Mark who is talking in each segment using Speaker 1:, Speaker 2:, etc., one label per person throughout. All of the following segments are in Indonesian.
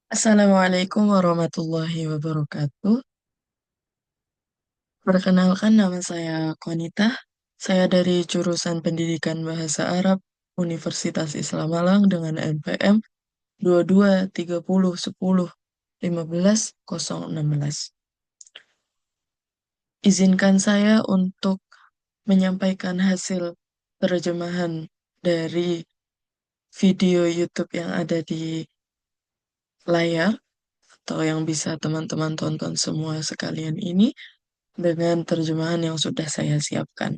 Speaker 1: Assalamualaikum warahmatullahi wabarakatuh. Perkenalkan nama saya Konita. Saya dari jurusan Pendidikan Bahasa Arab Universitas Islam Malang dengan NPM 22301015. Izinkan saya untuk menyampaikan hasil terjemahan dari video YouTube yang ada di layar atau yang bisa teman-teman tonton semua sekalian ini dengan terjemahan yang sudah saya siapkan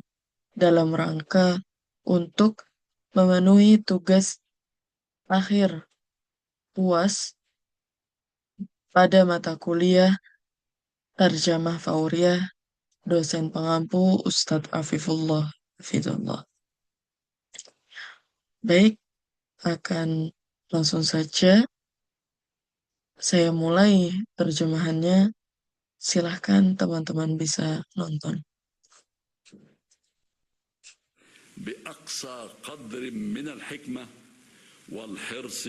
Speaker 1: dalam rangka untuk memenuhi tugas akhir UAS pada mata kuliah Tarjamah Fauriyah dosen pengampu Ustadz Afifullah Hafizullah. Baik, akan langsung saja saya mulai terjemahannya. Silahkan teman-teman bisa nonton.
Speaker 2: بأقصى قدر من الحكمة والحرص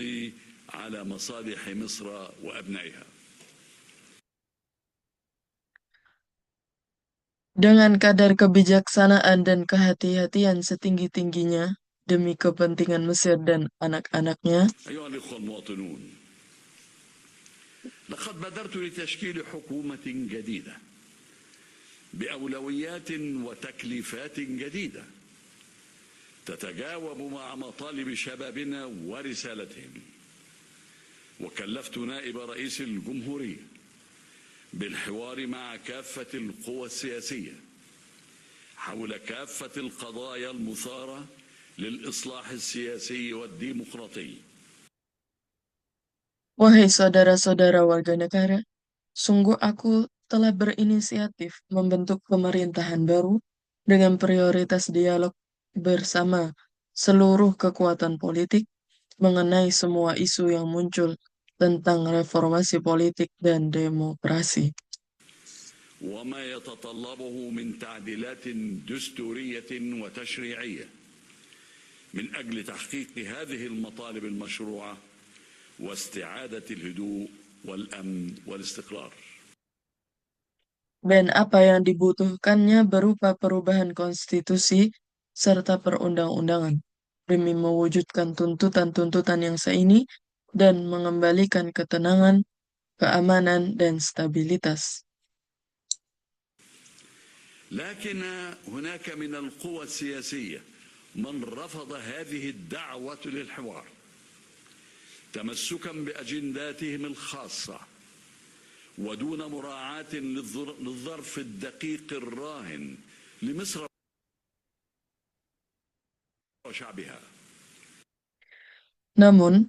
Speaker 2: على مصالح مصر وأبنائها.
Speaker 1: Dengan kadar kebijaksanaan dan kehati-hatian setinggi-tingginya demi kepentingan Mesir dan anak-anaknya,
Speaker 2: أيها الأخوة المواطنون، لقد بادرت لتشكيل حكومة جديدة بأولويات وتكليفات جديدة تتجاوب مع مطالب شبابنا ورسالتهم. وكلفت نائب رئيس الجمهورية بالحوار مع كافة القوى السياسية حول كافة القضايا المثارة للإصلاح السياسي والديمقراطي.
Speaker 1: wahai saudara-saudara warga negara, sungguh aku telah berinisiatif membentuk pemerintahan baru dengan prioritas dialog bersama seluruh kekuatan politik mengenai semua isu yang muncul tentang reformasi politik dan demokrasi.
Speaker 2: وما يتطلبه من تعديلات دستورية وتشريعية من أجل تحقيق هذه المطالب المشروعة واستعادة الهدوء والأمن والاستقرار.
Speaker 1: Dan apa yang dibutuhkannya berupa perubahan konstitusi serta perundang-undangan demi mewujudkan tuntutan-tuntutan yang seini dan mengembalikan ketenangan, keamanan, dan stabilitas.
Speaker 2: لكن هناك من القوى السياسية من رفض هذه الدعوة للحوار تمسكا بأجنداتهم الخاصة ودون مراعاة للظرف الدقيق الراهن لمصر وشعبها.
Speaker 1: Namun,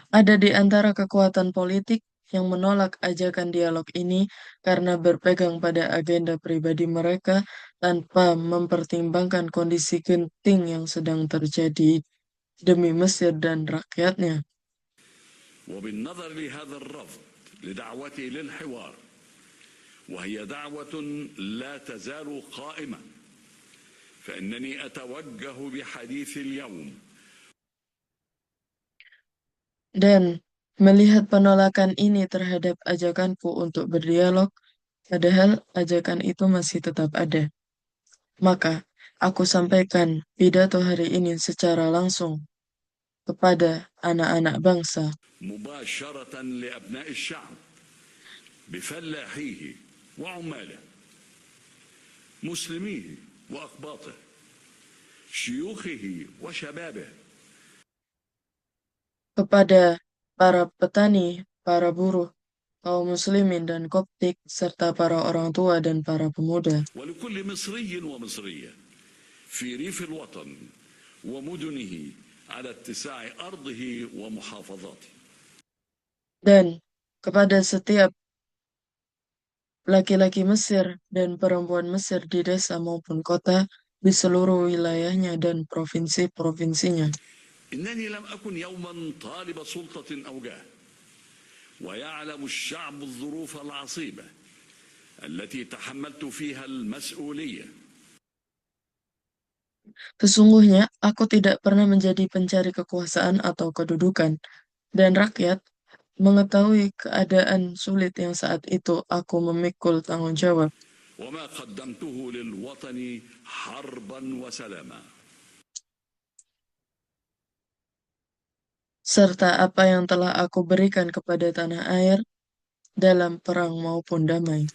Speaker 1: ada di antara kekuatan politik yang menolak ajakan dialog ini karena berpegang pada agenda pribadi mereka tanpa mempertimbangkan kondisi genting yang sedang terjadi demi Mesir dan rakyatnya.
Speaker 2: وبالنظر لهذا الرفض لدعوتي للحوار وهي دعوة لا تزال قائمة فإنني أتوجه بحديث اليوم.
Speaker 1: Dan melihat penolakan ini terhadap ajakanku untuk berdialog, padahal ajakan itu masih tetap ada, maka aku sampaikan pidato hari ini secara langsung kepada anak-anak bangsa,
Speaker 2: مباشرة لأبناء الشعب بفلاحيه وعماله مسلميه وأقباطه شيوخه وشبابه.
Speaker 1: kepada para petani, para buruh, kaum muslimin dan Koptik, serta para orang tua dan para pemuda.
Speaker 2: ولكل مصري ومصرية في ريف الوطن ومدنه على اتساع أرضه ومحافظاته.
Speaker 1: Dan kepada setiap laki-laki Mesir dan perempuan Mesir di desa maupun kota di seluruh wilayahnya dan provinsi-provinsinya.
Speaker 2: إنني لم أكن يوما طالب سلطة أو جاه ويعلم الشعب الظروف العصيبة التي تحملت فيها المسؤولية.
Speaker 1: Sesungguhnya aku tidak pernah menjadi pencari kekuasaan atau kedudukan, dan rakyat Mengetahui keadaan sulit yang saat itu, aku memikul tanggung jawab.
Speaker 2: وما قدمته للوطن حربا وسلاما.
Speaker 1: Serta apa yang telah aku berikan kepada tanah air dalam perang maupun damai.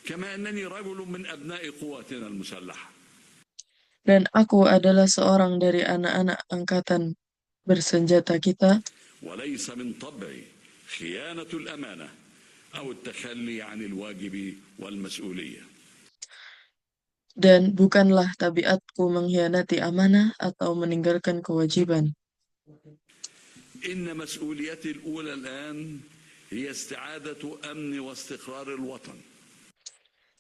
Speaker 2: كما أنني رجل من أبناء قواتنا المسلحة.
Speaker 1: Dan aku adalah seorang dari anak-anak angkatan bersenjata kita,
Speaker 2: وليس من طبعي خيانة الأمانة أو التخلي عن الواجب والمسؤولية.
Speaker 1: dan bukanlah tabiatku mengkhianati amanah atau meninggalkan kewajiban.
Speaker 2: إن مسؤوليتي الأولى الآن هي استعادة أمن واستقرار الوطن.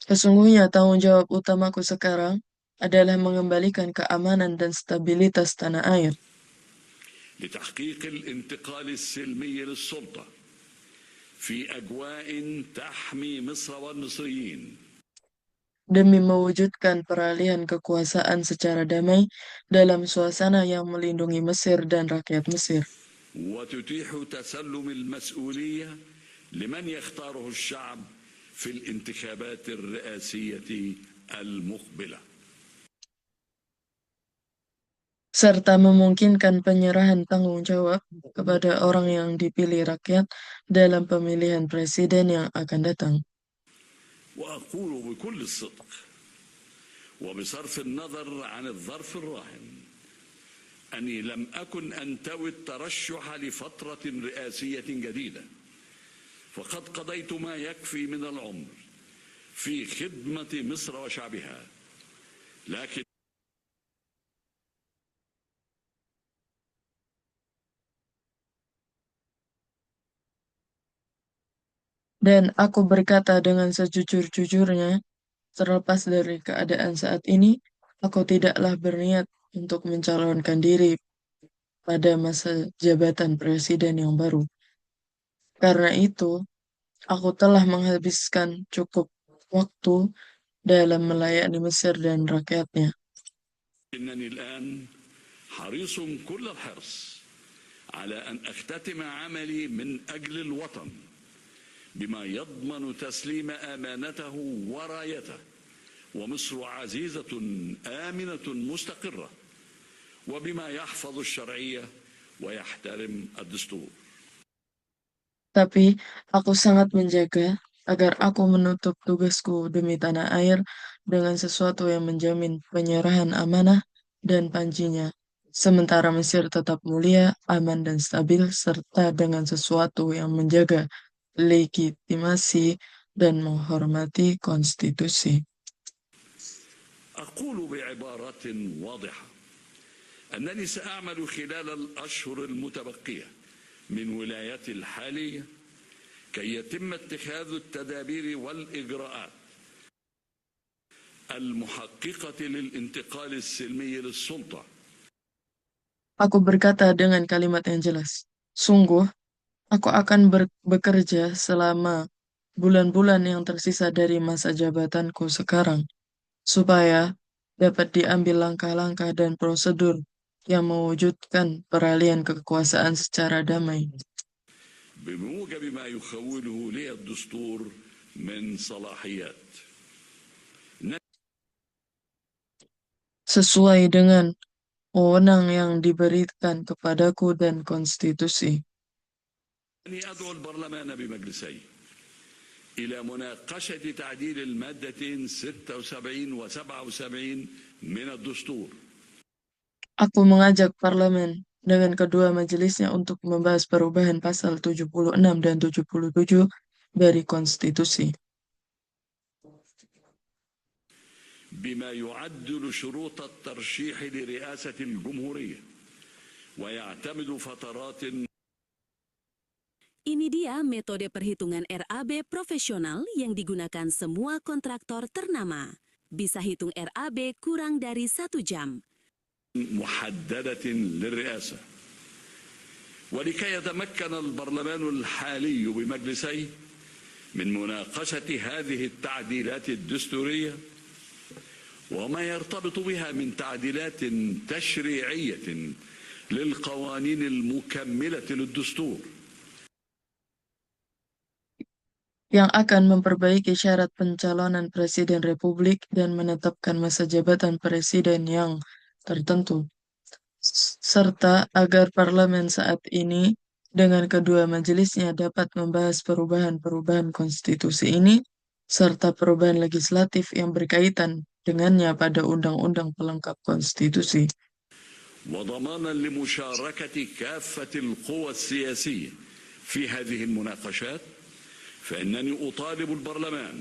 Speaker 1: Sesungguhnya tanggung jawab utamaku sekarang adalah mengembalikan keamanan dan stabilitas tanah air,
Speaker 2: لتحقيق الانتقال السلمي للسلطة في أجواء تحمي مصر والمصريين.
Speaker 1: demi mewujudkan peralihan kekuasaan secara damai dalam suasana yang melindungi Mesir dan rakyat Mesir,
Speaker 2: وتتيح تسلم المسؤولية لمن يختاره الشعب في الانتخابات الرئاسية المقبلة.
Speaker 1: serta memungkinkan penyerahan tanggung jawab kepada orang yang dipilih rakyat dalam pemilihan presiden yang akan datang.
Speaker 2: وأقول بكل الصدق وبصرف النظر عن الظرف الراهن أني لم أكن أنتوي الترشح لفترة رئاسية جديدة، فقد قضيت ما يكفي من العمر في خدمة مصر وشعبها. لكن
Speaker 1: Dan aku berkata dengan sejujur-jujurnya, terlepas dari keadaan saat ini, aku tidaklah berniat untuk mencalonkan diri pada masa jabatan presiden yang baru. Karena itu, aku telah menghabiskan cukup waktu dalam melayani Mesir dan rakyatnya.
Speaker 2: إنني الآن حريص كل الحرص على أن أختتم عملي من أجل الوطن بما يضمن تسليم أمانته ورايته ومصر عزيزة آمنة مستقرة وبما يحفظ الشرعية ويحترم الدستور.
Speaker 1: Tapi aku sangat menjaga agar aku menutup tugasku demi tanah air dengan sesuatu yang menjamin penyerahan amanah dan panjinya, sementara Mesir tetap mulia, aman, dan stabil, serta dengan sesuatu yang menjaga legitimasi dan menghormati konstitusi.
Speaker 2: أقول بعبارة واضحة أنني سأعمل خلال الأشهر المتبقية من ولايتي الحالية كي يتم اتخاذ التدابير والإجراءات المحققة للانتقال السلمي للسلطة.
Speaker 1: Aku berkata dengan kalimat yang jelas, sungguh, aku akan bekerja selama bulan-bulan yang tersisa dari masa jabatanku sekarang, supaya dapat diambil langkah-langkah dan prosedur yang mewujudkan peralihan kekuasaan secara damai,
Speaker 2: بموجب ما يخوله لي الدستور من صلاحيات.
Speaker 1: sesuai dengan wewenang yang diberikan kepadaku dan konstitusi.
Speaker 2: أني أدعو البرلمان بمجلسي إلى مناقشة تعديل المادتين 76 و 77 من الدستور.
Speaker 1: Aku mengajak parlemen dengan kedua majelisnya untuk membahas perubahan pasal 76 dan 77 dari konstitusi,
Speaker 2: بما يعدل شروط الترشيح لرئاسة الجمهورية ويعتمد فترات.
Speaker 3: Ini dia metode perhitungan RAB profesional yang digunakan semua kontraktor ternama. Bisa hitung RAB kurang dari 1 jam.
Speaker 2: محددة للرئاسة. ولكي يتمكن البرلمان الحالي بمجلسيه من مناقشة هذه التعديلات الدستورية وما يرتبط بها من تعديلات تشريعية للقوانين المكملة للدستور.
Speaker 1: yang akan memperbaiki syarat pencalonan Presiden Republik dan menetapkan masa jabatan Presiden yang tertentu, serta agar parlemen saat ini dengan kedua majelisnya dapat membahas perubahan-perubahan konstitusi ini, serta perubahan legislatif yang berkaitan dengannya pada undang-undang pelengkap konstitusi.
Speaker 2: وضمانا لمشاركة كافة القوى السياسية في هذه المناقشات فإنني أطالب البرلمان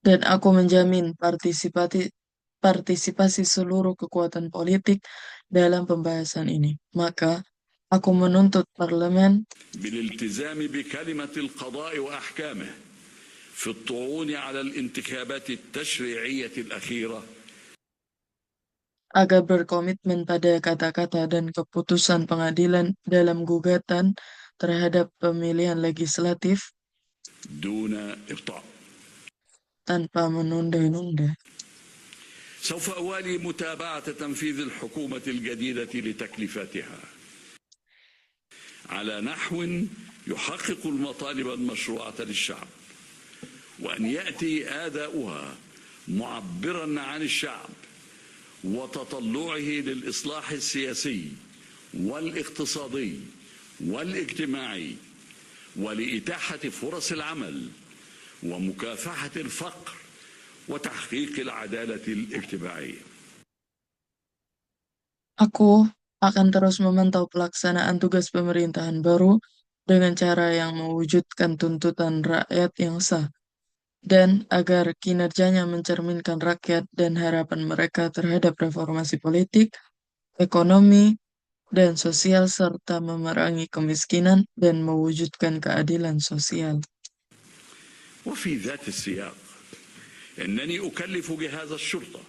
Speaker 1: Dan aku menjamin partisipasi seluruh kekuatan politik dalam pembahasan ini. Maka, aku menuntut parlemen
Speaker 2: بالالتزام بكلمة القضاء وأحكامه في الطعون على الانتخابات التشريعية الأخيرة
Speaker 1: agar berkomitmen pada kata-kata dan keputusan pengadilan dalam gugatan terhadap pemilihan legislatif
Speaker 2: دون إبطاء.
Speaker 1: tanpa menunda-nunda.
Speaker 2: سوف أوالي متابعة تنفيذ الحكومة الجديدة لتكليفاتها على نحو يحقق المطالب المشروعة للشعب وأن يأتي أداؤها معبرا عن الشعب وتطلعه للإصلاح السياسي والاقتصادي والاجتماعي ولإتاحة فرص العمل ومكافحة الفقر وتحقيق العدالة الاجتماعية.
Speaker 1: Aku akan terus memantau pelaksanaan tugas pemerintahan baru dengan cara yang mewujudkan tuntutan rakyat yang sah, dan agar kinerjanya mencerminkan rakyat dan harapan mereka terhadap reformasi politik, ekonomi, dan sosial serta memerangi kemiskinan dan mewujudkan keadilan sosial.
Speaker 2: وفي ذات السياق إنني أكلف جهاز الشرطة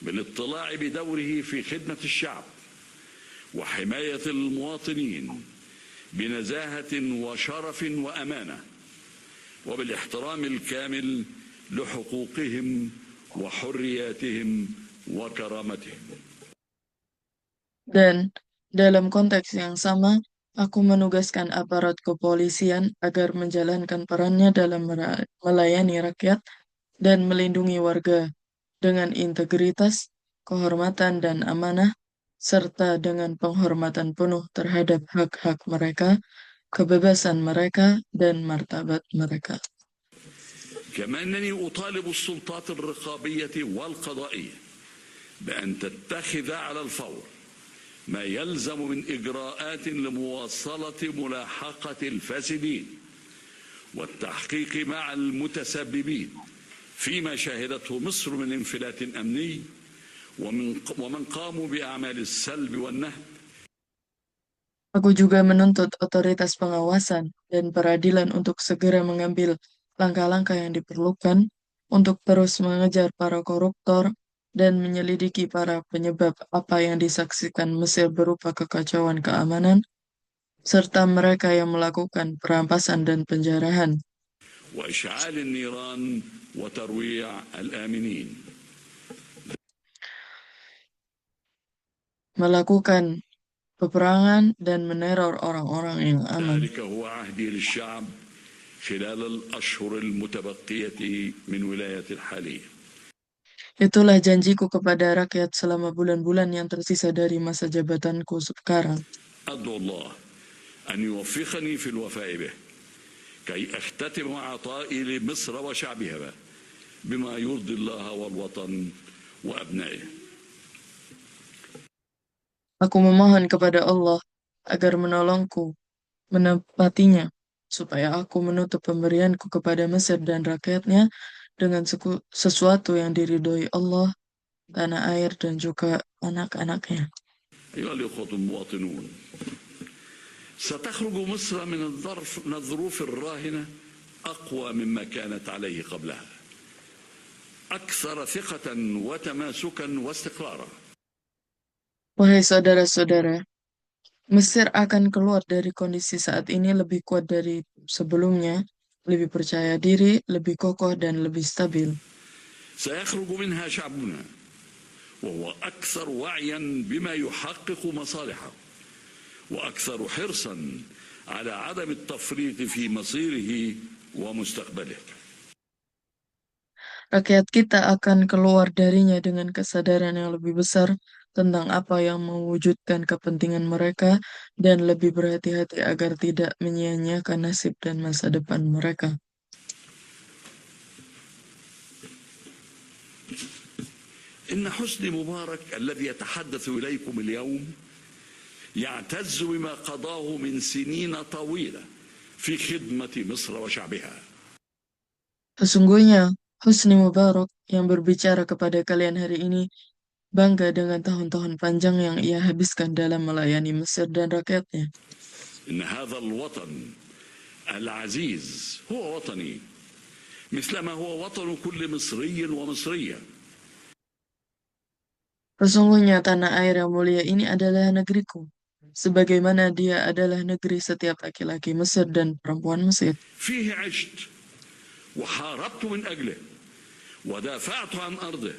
Speaker 2: بالاطلاع بدوره في خدمة الشعب وحماية المواطنين بنزاهة وشرف وأمانة وبالاحترام الكامل لحقوقهم وحرياتهم وكرامتهم.
Speaker 1: Dan dalam konteks yang sama, aku menugaskan aparat kepolisian agar menjalankan perannya dalam melayani rakyat dan melindungi warga dengan integritas, kehormatan, dan amanah, serta dengan penghormatan penuh terhadap hak-hak mereka, kebebasan mereka, dan martabat mereka.
Speaker 2: كما أنني أطالب السلطات الرقابية والقضائية بأن تتخذ على الفور ما يلزم من إجراءات لمواصلة ملاحقة الفاسدين والتحقيق مع المتسببين فيما شهدته مصر من انفلات أمني ومن قاموا بأعمال السلب والنهب.
Speaker 1: Aku juga menuntut otoritas pengawasan dan peradilan untuk segera mengambil langkah-langkah yang diperlukan untuk terus mengejar para koruptor dan menyelidiki para penyebab apa yang disaksikan Mesir berupa kekacauan keamanan, serta mereka yang melakukan perampasan dan penjarahan,
Speaker 2: وإشعال النيران وترويع الآمنين.
Speaker 1: melakukan peperangan dan meneror orang-orang yang aman.
Speaker 2: ذلك هو عهدي للشعب خلال الأشهر المتبقية من ولاية الحالية.
Speaker 1: Itulah janjiku kepada rakyat selama bulan-bulan yang tersisa dari masa jabatanku sekarang.
Speaker 2: أدعو الله أن يوفقني في الوفاء به كي أختتم عطائي لمصر وشعبها بما يرضي الله والوطن وأبنائه.
Speaker 1: Aku memohon kepada Allah agar menolongku menepatinya, supaya aku menutup pemberianku kepada Mesir dan rakyatnya dengan sesuatu yang diridhoi Allah, tanah air, dan juga anak-anaknya.
Speaker 2: أيها الأخوة المواطنون، ستخرج مصر من الظروف الراهنة أقوى مما كانت عليه قبلها، أكثر ثقة وتماسكا واستقرارا.
Speaker 1: Wahai saudara-saudara, Mesir akan keluar dari kondisi saat ini lebih kuat dari sebelumnya, lebih percaya diri, lebih kokoh, dan lebih stabil.
Speaker 2: سيخرج منها شعبنا وهو أكثر وعيا بما يحقق مصالحه وأكثر حرصا على عدم التفريط في مصيره ومستقبله.
Speaker 1: Rakyat kita akan keluar darinya dengan kesadaran yang lebih besar tentang apa yang mewujudkan kepentingan mereka dan lebih berhati-hati agar tidak menyia-nyiakan nasib dan masa depan mereka.
Speaker 2: إن حسني مبارك الذي يتحدث إليكم اليوم يعتز بما قضاه من سنين طويلة في خدمة مصر وشعبها.
Speaker 1: Sesungguhnya, Husni Mubarak yang berbicara kepada kalian hari ini bangga dengan tahun-tahun panjang yang ia habiskan dalam melayani Mesir dan rakyatnya.
Speaker 2: إن هذا الوطن العزيز هو وطني مثلما هو وطن كل مصري ومصرية.
Speaker 1: Sesungguhnya tanah air yang mulia ini adalah negeriku, sebagaimana dia adalah negeri setiap laki-laki Mesir dan perempuan Mesir.
Speaker 2: فيه عشت وحاربت من أجله ودافعت عن أرضه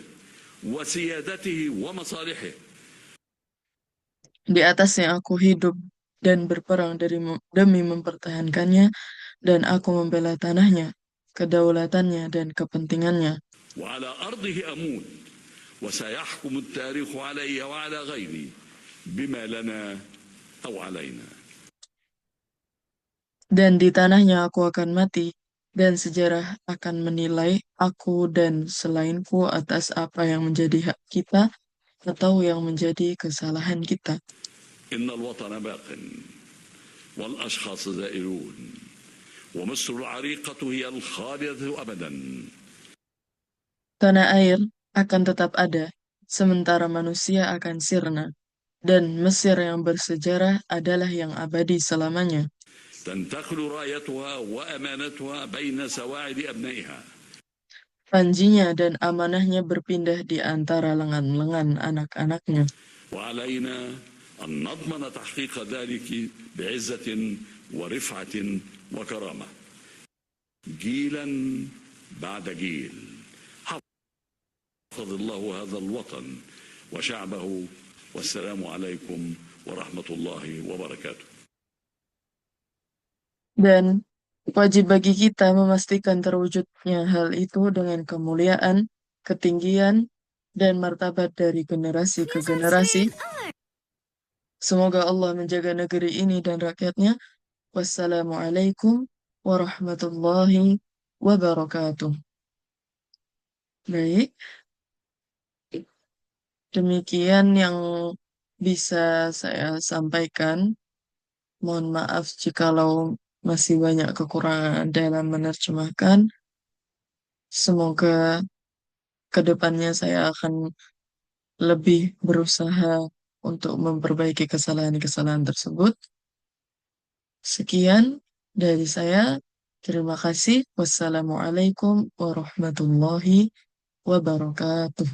Speaker 2: وسيادته ومصالحه.
Speaker 1: Di atasnya aku hidup dan berperang demi mempertahankannya, dan aku membela tanahnya, kedaulatannya, dan kepentingannya.
Speaker 2: وعلى أرضه أموت وسيحكم التاريخ علي وعلى غيري بما لنا أو علينا.
Speaker 1: Dan di tanahnya aku akan mati, dan sejarah akan menilai aku dan selainku atas apa yang menjadi hak kita atau yang menjadi kesalahan kita.
Speaker 2: إن الوطن باق والأشخاص زائرون ومصر العريقة هي الخالدة أبدا.
Speaker 1: Tanah air akan tetap ada, sementara manusia akan sirna, dan Mesir yang bersejarah adalah yang abadi selamanya.
Speaker 2: تنتقل رايتها وأمانتها بين سواعد أبنائها.
Speaker 1: Panjinya dan amanahnya berpindah di antara lengan-lengan anak-anaknya.
Speaker 2: وعلينا أن نضمن تحقيق ذلك بعزة ورفعة وكرامة جيلا بعد جيل. حفظ الله هذا الوطن وشعبه والسلام عليكم ورحمة الله وبركاته.
Speaker 1: Dan wajib bagi kita memastikan terwujudnya hal itu dengan kemuliaan, ketinggian, dan martabat dari generasi ke generasi. Semoga Allah menjaga negeri ini dan rakyatnya. Wassalamualaikum warahmatullahi wabarakatuh. Baik, demikian yang bisa saya sampaikan. Mohon maaf jikalau masih banyak kekurangan dalam menerjemahkan. Semoga kedepannya saya akan lebih berusaha untuk memperbaiki kesalahan-kesalahan tersebut. Sekian dari saya. Terima kasih. Wassalamualaikum warahmatullahi wabarakatuh.